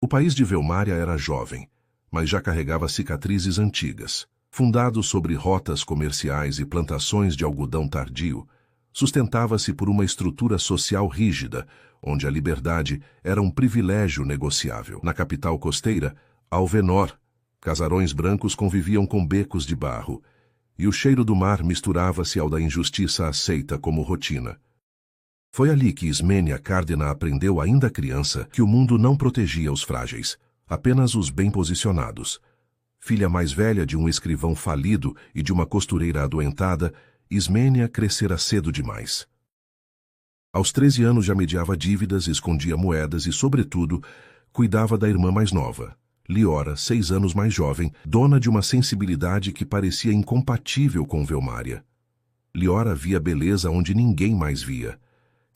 O país de Velmária era jovem, mas já carregava cicatrizes antigas. Fundado sobre rotas comerciais e plantações de algodão tardio, sustentava-se por uma estrutura social rígida, onde a liberdade era um privilégio negociável. Na capital costeira, Alvenor, casarões brancos conviviam com becos de barro, e o cheiro do mar misturava-se ao da injustiça aceita como rotina. Foi ali que Ismênia Cárdena aprendeu ainda criança que o mundo não protegia os frágeis, apenas os bem-posicionados. Filha mais velha de um escrivão falido e de uma costureira adoentada, Ismênia crescera cedo demais. Aos 13 anos já mediava dívidas, escondia moedas e, sobretudo, cuidava da irmã mais nova, Liora, 6 anos mais jovem, dona de uma sensibilidade que parecia incompatível com Velmária. Liora via beleza onde ninguém mais via.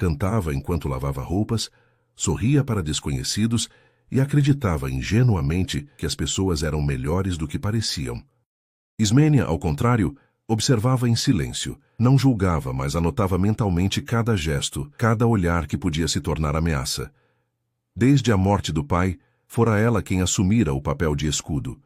Cantava enquanto lavava roupas, sorria para desconhecidos e acreditava ingenuamente que as pessoas eram melhores do que pareciam. Ismênia, ao contrário, observava em silêncio, não julgava, mas anotava mentalmente cada gesto, cada olhar que podia se tornar ameaça. Desde a morte do pai, fora ela quem assumira o papel de escudo.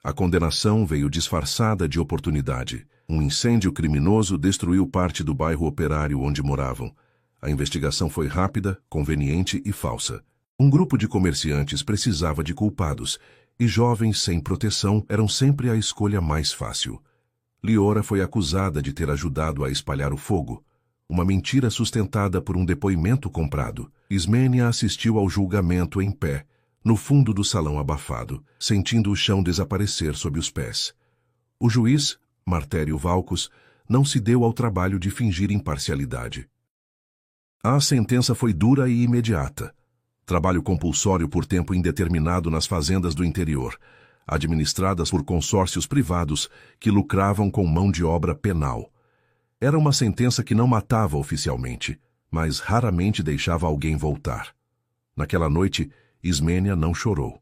A condenação veio disfarçada de oportunidade. Um incêndio criminoso destruiu parte do bairro operário onde moravam. A investigação foi rápida, conveniente e falsa. Um grupo de comerciantes precisava de culpados, e jovens sem proteção eram sempre a escolha mais fácil. Liora foi acusada de ter ajudado a espalhar o fogo, uma mentira sustentada por um depoimento comprado. Ismênia assistiu ao julgamento em pé, no fundo do salão abafado, sentindo o chão desaparecer sob os pés. O juiz, Martério Valcos, não se deu ao trabalho de fingir imparcialidade. A sentença foi dura e imediata. Trabalho compulsório por tempo indeterminado nas fazendas do interior, administradas por consórcios privados que lucravam com mão de obra penal. Era uma sentença que não matava oficialmente, mas raramente deixava alguém voltar. Naquela noite, Ismênia não chorou.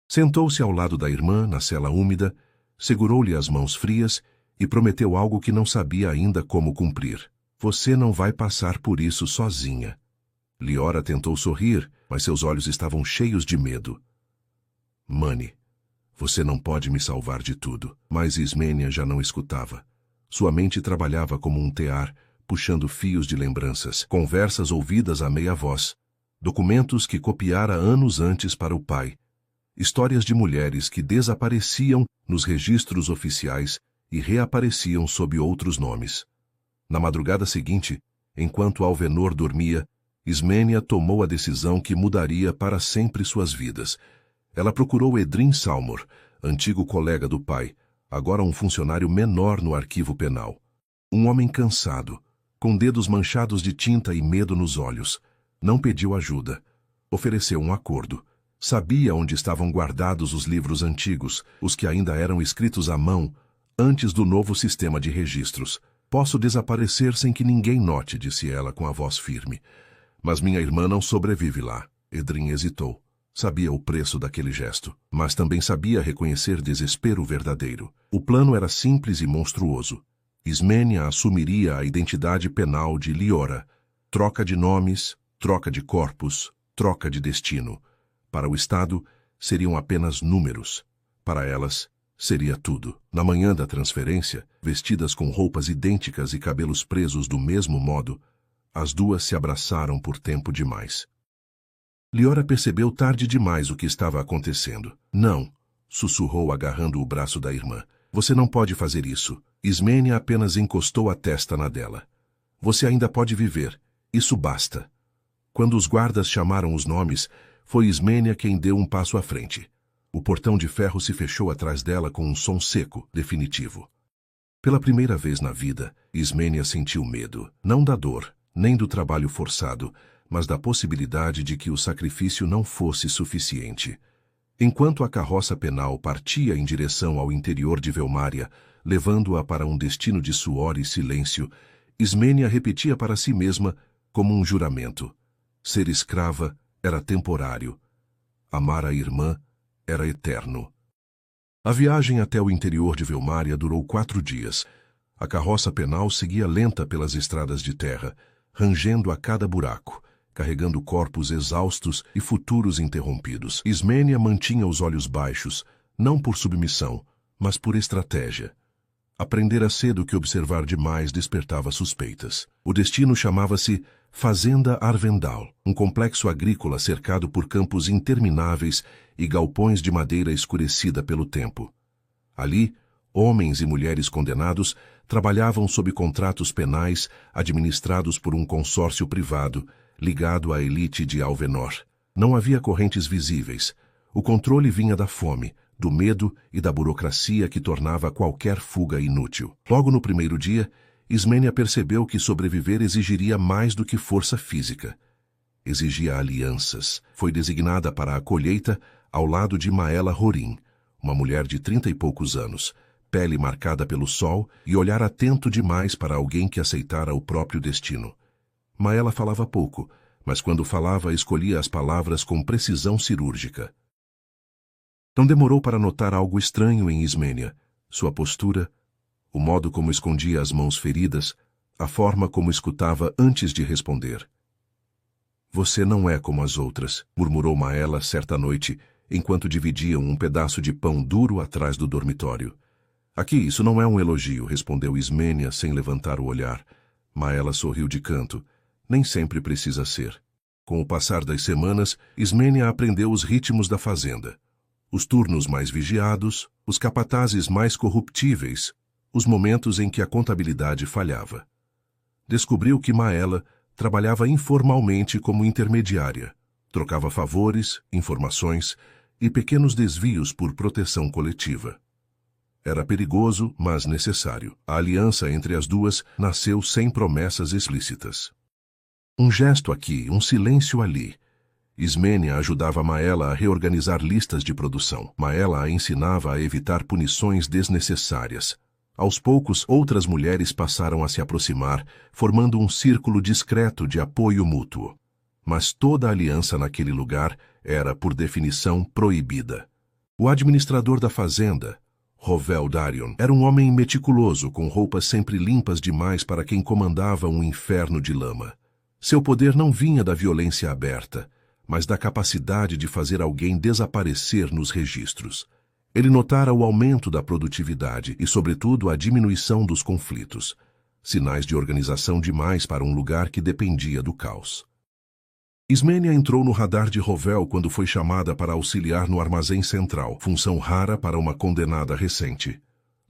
Sentou-se ao lado da irmã, na cela úmida, segurou-lhe as mãos frias e prometeu algo que não sabia ainda como cumprir. Você não vai passar por isso sozinha. Liora tentou sorrir, mas seus olhos estavam cheios de medo. Mani, você não pode me salvar de tudo. Mas Ismênia já não escutava. Sua mente trabalhava como um tear, puxando fios de lembranças, conversas ouvidas à meia voz, documentos que copiara anos antes para o pai, histórias de mulheres que desapareciam nos registros oficiais e reapareciam sob outros nomes. Na madrugada seguinte, enquanto Alvenor dormia, Ismênia tomou a decisão que mudaria para sempre suas vidas. Ela procurou Edrim Salmor, antigo colega do pai, agora um funcionário menor no arquivo penal. Um homem cansado, com dedos manchados de tinta e medo nos olhos. Não pediu ajuda. Ofereceu um acordo. Sabia onde estavam guardados os livros antigos, os que ainda eram escritos à mão, antes do novo sistema de registros. Posso desaparecer sem que ninguém note, disse ela com a voz firme. Mas minha irmã não sobrevive lá. Edrim hesitou. Sabia o preço daquele gesto, mas também sabia reconhecer desespero verdadeiro. O plano era simples e monstruoso. Ismênia assumiria a identidade penal de Liora. Troca de nomes, troca de corpos, troca de destino. Para o Estado, seriam apenas números. Para elas, seria tudo. Na manhã da transferência, vestidas com roupas idênticas e cabelos presos do mesmo modo, as duas se abraçaram por tempo demais. Liora percebeu tarde demais o que estava acontecendo. Não, sussurrou agarrando o braço da irmã. Você não pode fazer isso. Ismênia apenas encostou a testa na dela. Você ainda pode viver. Isso basta. Quando os guardas chamaram os nomes, foi Ismênia quem deu um passo à frente. O portão de ferro se fechou atrás dela com um som seco, definitivo. Pela primeira vez na vida, Ismênia sentiu medo, não da dor, nem do trabalho forçado, mas da possibilidade de que o sacrifício não fosse suficiente. Enquanto a carroça penal partia em direção ao interior de Velmária, levando-a para um destino de suor e silêncio, Ismênia repetia para si mesma, como um juramento: ser escrava era temporário, amar a irmã era eterno. A viagem até o interior de Velmária durou 4 dias. A carroça penal seguia lenta pelas estradas de terra, rangendo a cada buraco, carregando corpos exaustos e futuros interrompidos. Ismênia mantinha os olhos baixos, não por submissão, mas por estratégia. Aprendera cedo que observar demais despertava suspeitas. O destino chamava-se Fazenda Arvendal, um complexo agrícola cercado por campos intermináveis e galpões de madeira escurecida pelo tempo. Ali, homens e mulheres condenados trabalhavam sob contratos penais administrados por um consórcio privado, ligado à elite de Alvenor. Não havia correntes visíveis. O controle vinha da fome, do medo e da burocracia que tornava qualquer fuga inútil. Logo no primeiro dia, Ismênia percebeu que sobreviver exigiria mais do que força física. Exigia alianças. Foi designada para a colheita ao lado de Maela Rorim, uma mulher de 30 e poucos anos, pele marcada pelo sol e olhar atento demais para alguém que aceitara o próprio destino. Maela falava pouco, mas quando falava escolhia as palavras com precisão cirúrgica. Não demorou para notar algo estranho em Ismênia, sua postura, o modo como escondia as mãos feridas, a forma como escutava antes de responder. Você não é como as outras, murmurou Maela certa noite, enquanto dividiam um pedaço de pão duro atrás do dormitório. Aqui, isso não é um elogio, respondeu Ismênia sem levantar o olhar. Maela sorriu de canto. Nem sempre precisa ser. Com o passar das semanas, Ismênia aprendeu os ritmos da fazenda. Os turnos mais vigiados, os capatazes mais corruptíveis, os momentos em que a contabilidade falhava. Descobriu que Maela trabalhava informalmente como intermediária, trocava favores, informações e pequenos desvios por proteção coletiva. Era perigoso, mas necessário. A aliança entre as duas nasceu sem promessas explícitas. Um gesto aqui, um silêncio ali. Ismênia ajudava Maela a reorganizar listas de produção. Maela a ensinava a evitar punições desnecessárias. Aos poucos, outras mulheres passaram a se aproximar, formando um círculo discreto de apoio mútuo. Mas toda aliança naquele lugar era, por definição, proibida. O administrador da fazenda, Rovel Darion, era um homem meticuloso, com roupas sempre limpas demais para quem comandava um inferno de lama. Seu poder não vinha da violência aberta, mas da capacidade de fazer alguém desaparecer nos registros. Ele notara o aumento da produtividade e, sobretudo, a diminuição dos conflitos, sinais de organização demais para um lugar que dependia do caos. Ismênia entrou no radar de Rovel quando foi chamada para auxiliar no armazém central, função rara para uma condenada recente.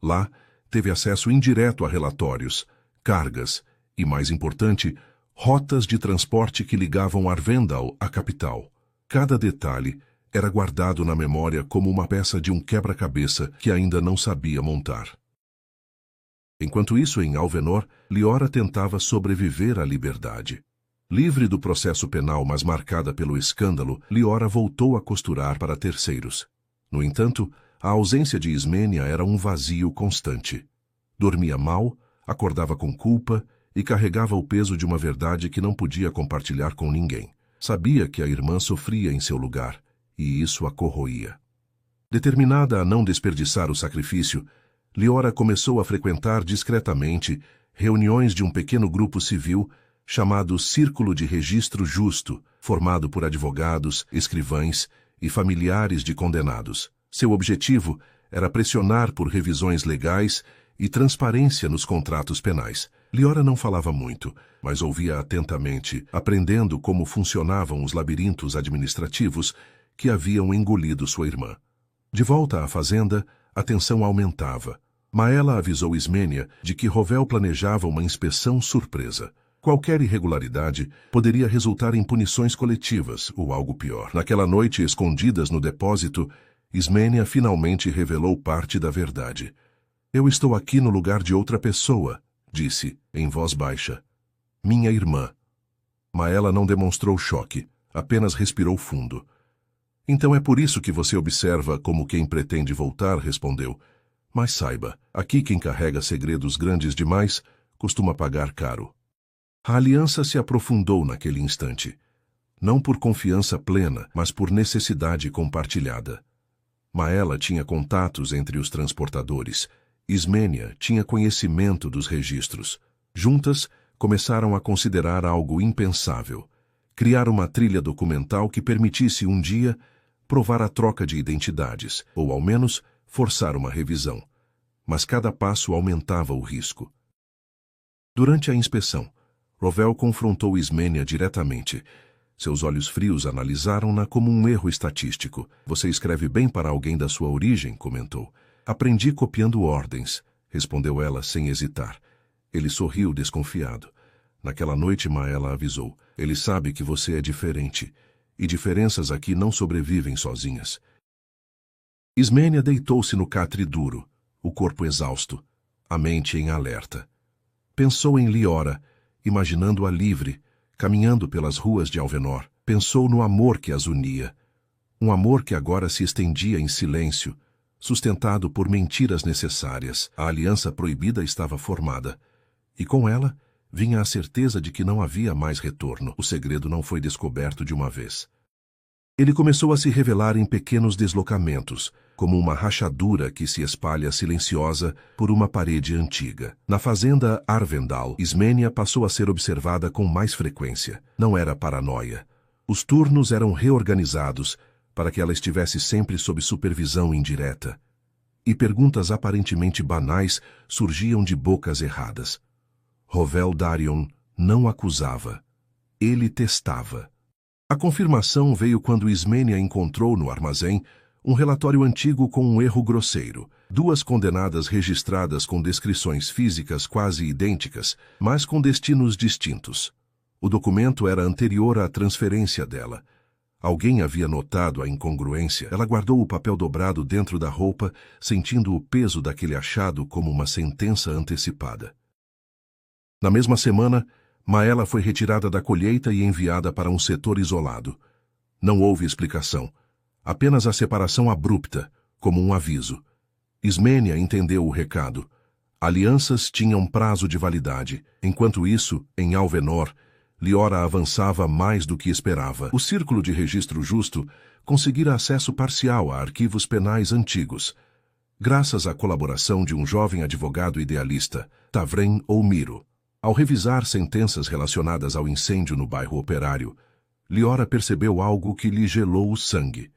Lá, teve acesso indireto a relatórios, cargas e, mais importante, rotas de transporte que ligavam Arvendal à capital. Cada detalhe era guardado na memória como uma peça de um quebra-cabeça que ainda não sabia montar. Enquanto isso, em Alvenor, Liora tentava sobreviver à liberdade. Livre do processo penal, mas marcada pelo escândalo, Liora voltou a costurar para terceiros. No entanto, a ausência de Ismênia era um vazio constante. Dormia mal, acordava com culpa e carregava o peso de uma verdade que não podia compartilhar com ninguém. Sabia que a irmã sofria em seu lugar, e isso a corroía. Determinada a não desperdiçar o sacrifício, Liora começou a frequentar discretamente reuniões de um pequeno grupo civil chamado Círculo de Registro Justo, formado por advogados, escrivães e familiares de condenados. Seu objetivo era pressionar por revisões legais e transparência nos contratos penais. Liora não falava muito, mas ouvia atentamente, aprendendo como funcionavam os labirintos administrativos que haviam engolido sua irmã. De volta à fazenda, a tensão aumentava. Maela avisou Ismênia de que Rovel planejava uma inspeção surpresa. Qualquer irregularidade poderia resultar em punições coletivas ou algo pior. Naquela noite, escondidas no depósito, Ismênia finalmente revelou parte da verdade. Eu estou aqui no lugar de outra pessoa, disse, em voz baixa. Minha irmã. Maela não demonstrou choque, apenas respirou fundo. Então é por isso que você observa como quem pretende voltar, respondeu. Mas saiba, aqui quem carrega segredos grandes demais costuma pagar caro. A aliança se aprofundou naquele instante. Não por confiança plena, mas por necessidade compartilhada. Maela tinha contatos entre os transportadores. Ismênia tinha conhecimento dos registros. Juntas, começaram a considerar algo impensável: Criar uma trilha documental que permitisse um dia provar a troca de identidades, ou ao menos forçar uma revisão. Mas cada passo aumentava o risco. Durante a inspeção, Rovel confrontou Ismênia diretamente. Seus olhos frios analisaram-na como um erro estatístico. Você escreve bem para alguém da sua origem, comentou. Aprendi copiando ordens, respondeu ela sem hesitar. Ele sorriu desconfiado. Naquela noite, Maela avisou. Ele sabe que você é diferente, e diferenças aqui não sobrevivem sozinhas. Ismênia deitou-se no catre duro, o corpo exausto, a mente em alerta. Pensou em Liora, imaginando-a livre, caminhando pelas ruas de Alvenor. Pensou no amor que as unia. Um amor que agora se estendia em silêncio, sustentado por mentiras necessárias. A aliança proibida estava formada, e com ela vinha a certeza de que não havia mais retorno. O segredo não foi descoberto de uma vez. Ele começou a se revelar em pequenos deslocamentos, como uma rachadura que se espalha silenciosa por uma parede antiga. Na fazenda Arvendal, Ismênia passou a ser observada com mais frequência. Não era paranoia. Os turnos eram reorganizados para que ela estivesse sempre sob supervisão indireta. E perguntas aparentemente banais surgiam de bocas erradas. Rovel Darion não acusava. Ele testava. A confirmação veio quando Ismênia encontrou no armazém um relatório antigo com um erro grosseiro. 2 condenadas registradas com descrições físicas quase idênticas, mas com destinos distintos. O documento era anterior à transferência dela. Alguém havia notado a incongruência. Ela guardou o papel dobrado dentro da roupa, sentindo o peso daquele achado como uma sentença antecipada. Na mesma semana, Maela foi retirada da colheita e enviada para um setor isolado. Não houve explicação. Apenas a separação abrupta, como um aviso. Ismênia entendeu o recado. Alianças tinham prazo de validade. Enquanto isso, em Alvenor, Liora avançava mais do que esperava. O Círculo de Registro Justo conseguira acesso parcial a arquivos penais antigos, graças à colaboração de um jovem advogado idealista, Tavren Oumiro. Ao revisar sentenças relacionadas ao incêndio no bairro Operário, Liora percebeu algo que lhe gelou o sangue.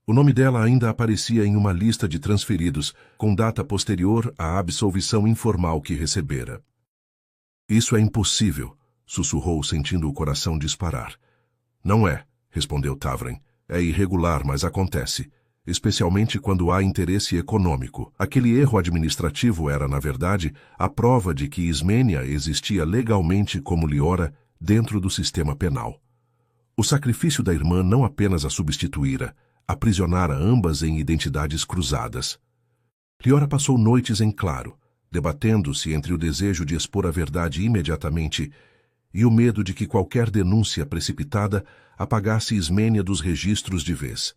O nome dela ainda aparecia em uma lista de transferidos, com data posterior à absolvição informal que recebera. Isso é impossível, sussurrou, sentindo o coração disparar. Não é, respondeu Tavren. É irregular, mas acontece. Especialmente quando há interesse econômico. Aquele erro administrativo era, na verdade, a prova de que Ismênia existia legalmente como Liora dentro do sistema penal. O sacrifício da irmã não apenas a substituíra, aprisionara ambas em identidades cruzadas. Liora passou noites em claro, debatendo-se entre o desejo de expor a verdade imediatamente e o medo de que qualquer denúncia precipitada apagasse Ismênia dos registros de vez.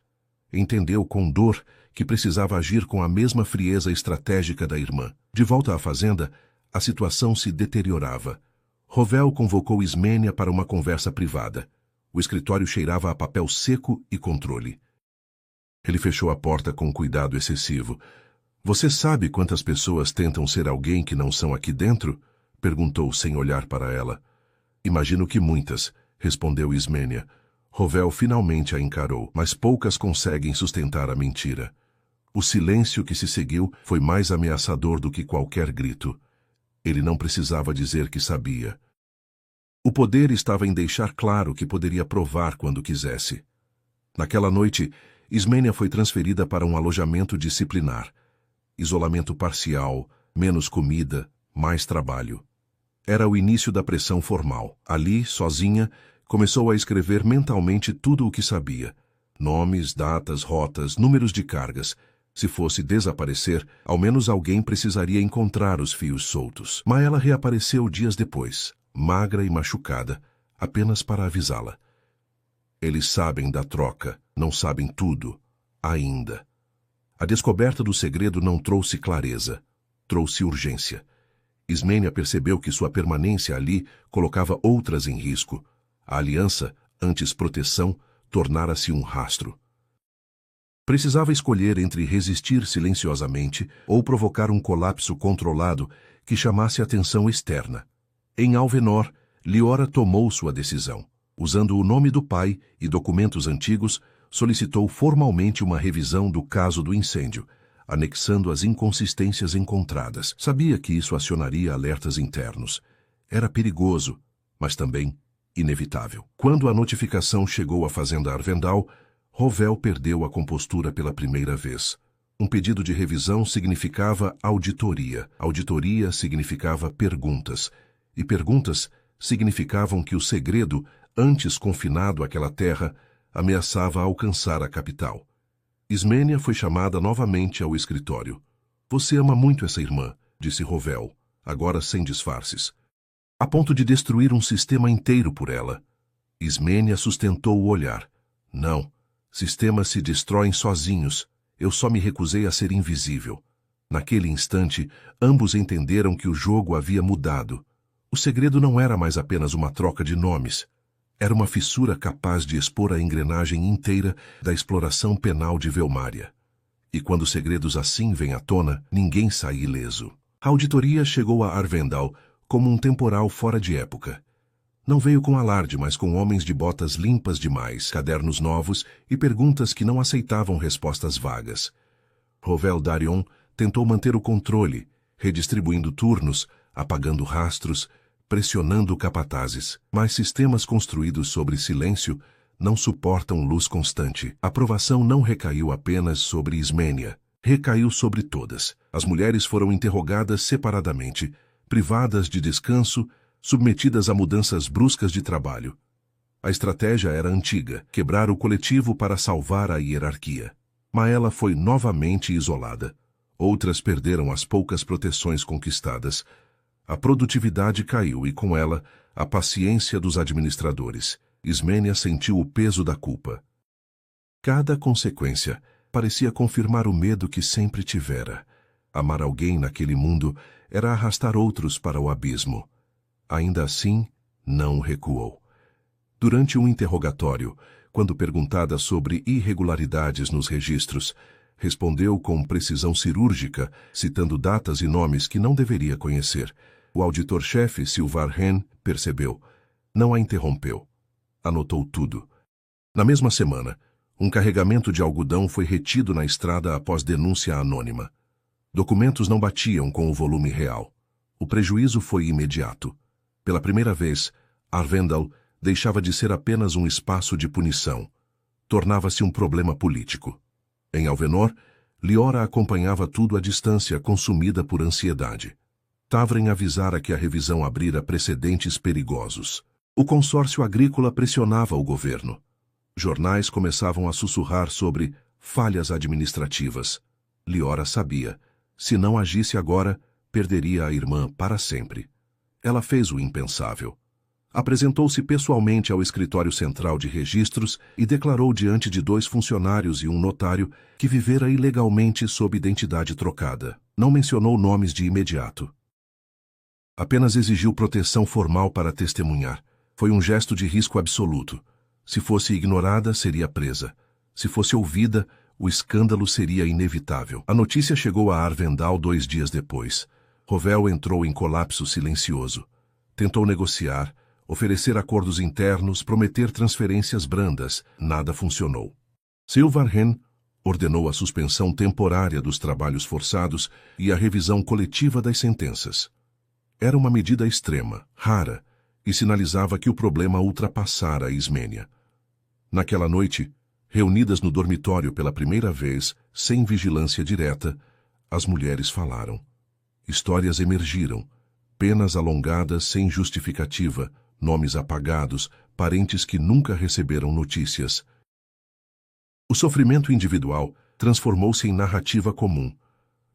Entendeu com dor que precisava agir com a mesma frieza estratégica da irmã. De volta à fazenda, a situação se deteriorava. Rovel convocou Ismênia para uma conversa privada. O escritório cheirava a papel seco e controle. Ele fechou a porta com cuidado excessivo. Você sabe quantas pessoas tentam ser alguém que não são aqui dentro? Perguntou sem olhar para ela. Imagino que muitas, respondeu Ismênia. Rovel finalmente a encarou, mas poucas conseguem sustentar a mentira. O silêncio que se seguiu foi mais ameaçador do que qualquer grito. Ele não precisava dizer que sabia. O poder estava em deixar claro que poderia provar quando quisesse. Naquela noite, Ismênia foi transferida para um alojamento disciplinar. Isolamento parcial, menos comida, mais trabalho. Era o início da pressão formal. Ali, sozinha, começou a escrever mentalmente tudo o que sabia. Nomes, datas, rotas, números de cargas. Se fosse desaparecer, ao menos alguém precisaria encontrar os fios soltos. Maela reapareceu dias depois, magra e machucada, apenas para avisá-la. Eles sabem da troca, não sabem tudo, ainda. A descoberta do segredo não trouxe clareza, trouxe urgência. Ismênia percebeu que sua permanência ali colocava outras em risco. A aliança, antes proteção, tornara-se um rastro. Precisava escolher entre resistir silenciosamente ou provocar um colapso controlado que chamasse atenção externa. Em Alvenor, Liora tomou sua decisão. Usando o nome do pai e documentos antigos, solicitou formalmente uma revisão do caso do incêndio, anexando as inconsistências encontradas. Sabia que isso acionaria alertas internos. Era perigoso, mas também inevitável. Quando a notificação chegou à fazenda Arvendal, Rovel perdeu a compostura pela primeira vez. Um pedido de revisão significava auditoria. Auditoria significava perguntas. E perguntas significavam que o segredo, antes confinado àquela terra, ameaçava alcançar a capital. Ismênia foi chamada novamente ao escritório. Você ama muito essa irmã, disse Rovel, agora sem disfarces. A ponto de destruir um sistema inteiro por ela. Ismênia sustentou o olhar. Não, sistemas se destroem sozinhos. Eu só me recusei a ser invisível. Naquele instante, ambos entenderam que o jogo havia mudado. O segredo não era mais apenas uma troca de nomes. Era uma fissura capaz de expor a engrenagem inteira da exploração penal de Velmária. E quando segredos assim vêm à tona, ninguém sai ileso. A auditoria chegou a Arvendal como um temporal fora de época. Não veio com alarde, mas com homens de botas limpas demais, cadernos novos e perguntas que não aceitavam respostas vagas. Rovel Darion tentou manter o controle, redistribuindo turnos, apagando rastros, pressionando capatazes. Mas sistemas construídos sobre silêncio não suportam luz constante. A aprovação não recaiu apenas sobre Ismênia, recaiu sobre todas. As mulheres foram interrogadas separadamente, privadas de descanso, submetidas a mudanças bruscas de trabalho. A estratégia era antiga, quebrar o coletivo para salvar a hierarquia. Maela foi novamente isolada. Outras perderam as poucas proteções conquistadas. A produtividade caiu e, com ela, a paciência dos administradores. Ismênia sentiu o peso da culpa. Cada consequência parecia confirmar o medo que sempre tivera. Amar alguém naquele mundo era arrastar outros para o abismo. Ainda assim, não recuou. Durante um interrogatório, quando perguntada sobre irregularidades nos registros, respondeu com precisão cirúrgica, citando datas e nomes que não deveria conhecer. O auditor-chefe, Silvar Hen, percebeu. Não a interrompeu. Anotou tudo. Na mesma semana, um carregamento de algodão foi retido na estrada após denúncia anônima. Documentos não batiam com o volume real. O prejuízo foi imediato. Pela primeira vez, Arvendal deixava de ser apenas um espaço de punição. Tornava-se um problema político. Em Alvenor, Liora acompanhava tudo à distância, consumida por ansiedade. Tavren avisara que a revisão abrira precedentes perigosos. O consórcio agrícola pressionava o governo. Jornais começavam a sussurrar sobre falhas administrativas. Liora sabia. Se não agisse agora, perderia a irmã para sempre. Ela fez o impensável. Apresentou-se pessoalmente ao escritório central de registros e declarou diante de 2 funcionários e um notário que vivera ilegalmente sob identidade trocada. Não mencionou nomes de imediato. Apenas exigiu proteção formal para testemunhar. Foi um gesto de risco absoluto. Se fosse ignorada, seria presa. Se fosse ouvida, o escândalo seria inevitável. A notícia chegou a Arvendal 2 dias depois. Rovel entrou em colapso silencioso. Tentou negociar, oferecer acordos internos, prometer transferências brandas. Nada funcionou. Silvar Hen ordenou a suspensão temporária dos trabalhos forçados e a revisão coletiva das sentenças. Era uma medida extrema, rara, e sinalizava que o problema ultrapassara a Ismênia. Naquela noite, reunidas no dormitório pela primeira vez, sem vigilância direta, as mulheres falaram. Histórias emergiram, penas alongadas sem justificativa, nomes apagados, parentes que nunca receberam notícias. O sofrimento individual transformou-se em narrativa comum.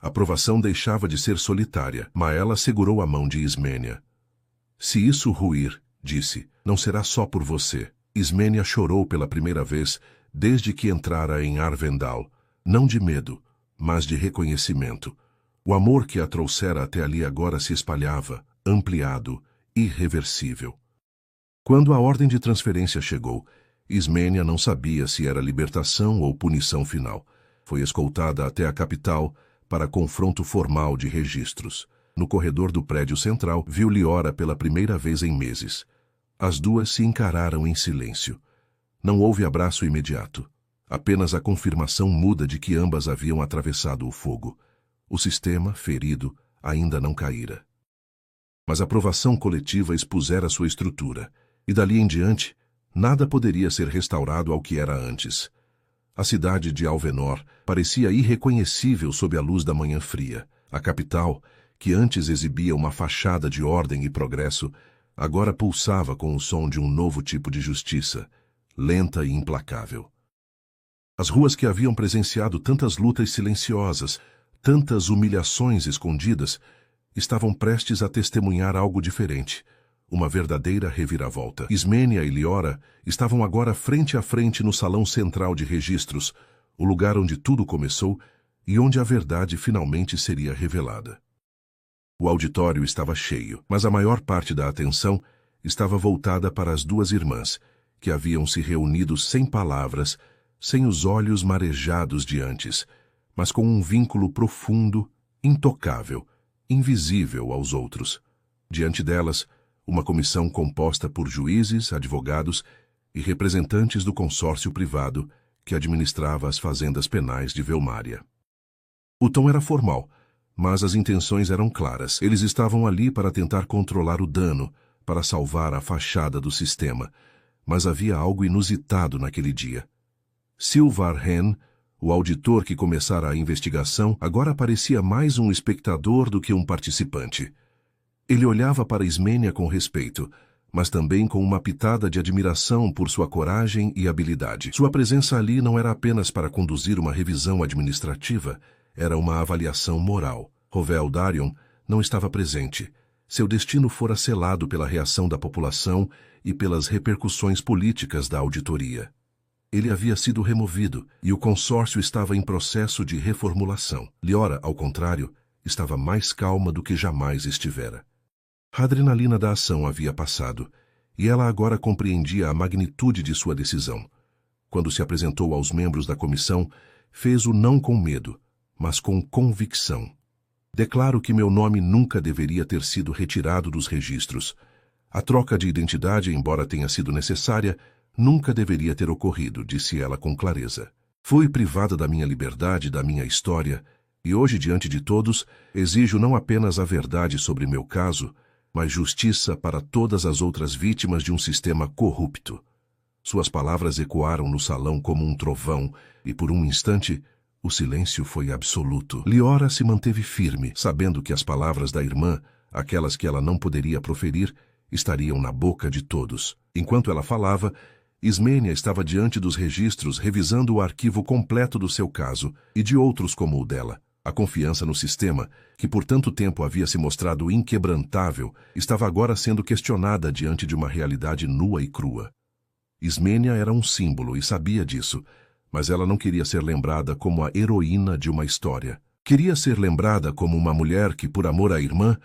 A provação deixava de ser solitária. Maela segurou a mão de Ismênia. Se isso ruir, disse, não será só por você. Ismênia chorou pela primeira vez desde que entrara em Arvendal, não de medo, mas de reconhecimento. O amor que a trouxera até ali agora se espalhava, ampliado, irreversível. Quando a ordem de transferência chegou, Ismênia não sabia se era libertação ou punição final. Foi escoltada até a capital para confronto formal de registros. No corredor do prédio central, viu Liora pela primeira vez em meses. As duas se encararam em silêncio. Não houve abraço imediato. Apenas a confirmação muda de que ambas haviam atravessado o fogo. O sistema, ferido, ainda não caíra. Mas a provação coletiva expusera sua estrutura, e dali em diante, nada poderia ser restaurado ao que era antes. A cidade de Alvenor parecia irreconhecível sob a luz da manhã fria. A capital, que antes exibia uma fachada de ordem e progresso, agora pulsava com o som de um novo tipo de justiça, lenta e implacável. As ruas que haviam presenciado tantas lutas silenciosas, tantas humilhações escondidas, estavam prestes a testemunhar algo diferente, uma verdadeira reviravolta. Ismênia e Liora estavam agora frente a frente no salão central de registros, o lugar onde tudo começou e onde a verdade finalmente seria revelada. O auditório estava cheio, mas a maior parte da atenção estava voltada para as duas irmãs, que haviam se reunido sem palavras, sem os olhos marejados de antes, mas com um vínculo profundo, intocável, invisível aos outros. Diante delas, uma comissão composta por juízes, advogados e representantes do consórcio privado que administrava as fazendas penais de Velmária. O tom era formal, mas as intenções eram claras. Eles estavam ali para tentar controlar o dano, para salvar a fachada do sistema, mas havia algo inusitado naquele dia. Silvar Hen, o auditor que começara a investigação, agora parecia mais um espectador do que um participante. Ele olhava para Ismênia com respeito, mas também com uma pitada de admiração por sua coragem e habilidade. Sua presença ali não era apenas para conduzir uma revisão administrativa, era uma avaliação moral. Rovel Darion não estava presente. Seu destino fora selado pela reação da população e pelas repercussões políticas da auditoria. Ele havia sido removido e o consórcio estava em processo de reformulação. Liora, ao contrário, estava mais calma do que jamais estivera. A adrenalina da ação havia passado, e ela agora compreendia a magnitude de sua decisão. Quando se apresentou aos membros da comissão, fez-o não com medo, mas com convicção. Declaro que meu nome nunca deveria ter sido retirado dos registros. A troca de identidade, embora tenha sido necessária, nunca deveria ter ocorrido, disse ela com clareza. Fui privada da minha liberdade, da minha história, e hoje, diante de todos, exijo não apenas a verdade sobre meu caso, mas justiça para todas as outras vítimas de um sistema corrupto. Suas palavras ecoaram no salão como um trovão, e por um instante, o silêncio foi absoluto. Liora se manteve firme, sabendo que as palavras da irmã, aquelas que ela não poderia proferir, estariam na boca de todos. Enquanto ela falava, Ismênia estava diante dos registros revisando o arquivo completo do seu caso e de outros como o dela. A confiança no sistema, que por tanto tempo havia se mostrado inquebrantável, estava agora sendo questionada diante de uma realidade nua e crua. Ismênia era um símbolo e sabia disso, mas ela não queria ser lembrada como a heroína de uma história. Queria ser lembrada como uma mulher que, por amor à irmã,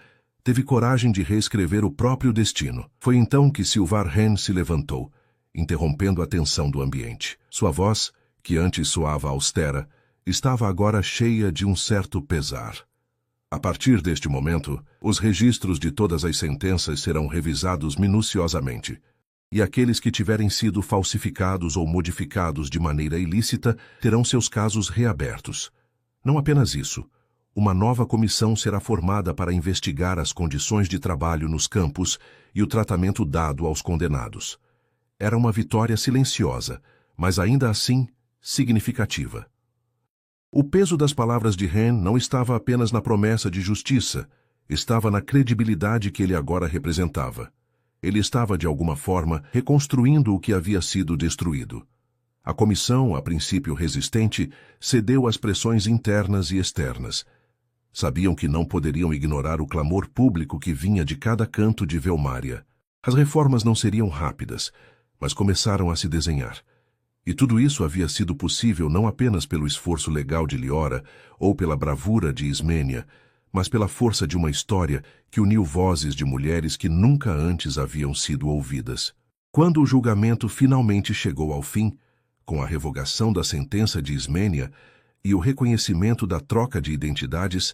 teve coragem de reescrever o próprio destino. Foi então que Silvar Hen se levantou, interrompendo a tensão do ambiente. Sua voz, que antes soava austera, estava agora cheia de um certo pesar. A partir deste momento, os registros de todas as sentenças serão revisados minuciosamente, e aqueles que tiverem sido falsificados ou modificados de maneira ilícita terão seus casos reabertos. Não apenas isso, uma nova comissão será formada para investigar as condições de trabalho nos campos e o tratamento dado aos condenados. Era uma vitória silenciosa, mas ainda assim significativa. O peso das palavras de Hen não estava apenas na promessa de justiça, estava na credibilidade que ele agora representava. Ele estava, de alguma forma, reconstruindo o que havia sido destruído. A comissão, a princípio resistente, cedeu às pressões internas e externas. Sabiam que não poderiam ignorar o clamor público que vinha de cada canto de Velmária. As reformas não seriam rápidas, mas começaram a se desenhar. E tudo isso havia sido possível não apenas pelo esforço legal de Liora ou pela bravura de Ismênia, mas pela força de uma história que uniu vozes de mulheres que nunca antes haviam sido ouvidas. Quando o julgamento finalmente chegou ao fim, com a revogação da sentença de Ismênia e o reconhecimento da troca de identidades,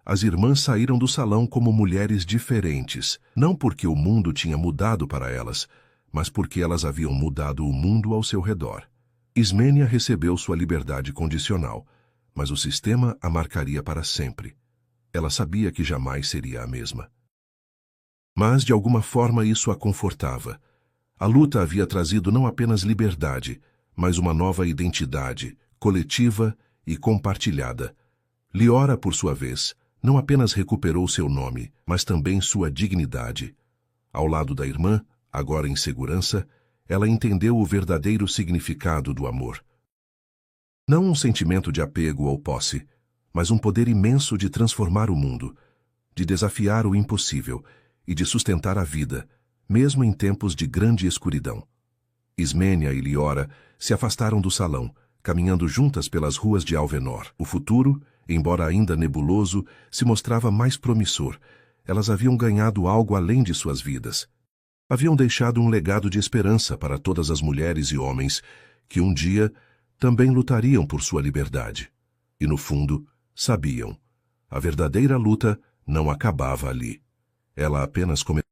as irmãs saíram do salão como mulheres diferentes, não porque o mundo tinha mudado para elas, mas porque elas haviam mudado o mundo ao seu redor. Ismênia recebeu sua liberdade condicional, mas o sistema a marcaria para sempre. Ela sabia que jamais seria a mesma. Mas, de alguma forma, isso a confortava. A luta havia trazido não apenas liberdade, mas uma nova identidade, coletiva e compartilhada. Liora, por sua vez, não apenas recuperou seu nome, mas também sua dignidade. Ao lado da irmã, agora em segurança, ela entendeu o verdadeiro significado do amor. Não um sentimento de apego ou posse, mas um poder imenso de transformar o mundo, de desafiar o impossível e de sustentar a vida, mesmo em tempos de grande escuridão. Ismênia e Liora se afastaram do salão, caminhando juntas pelas ruas de Alvenor. O futuro, embora ainda nebuloso, se mostrava mais promissor. Elas haviam ganhado algo além de suas vidas. Haviam deixado um legado de esperança para todas as mulheres e homens que um dia também lutariam por sua liberdade. E, no fundo, sabiam. A verdadeira luta não acabava ali. Ela apenas começava.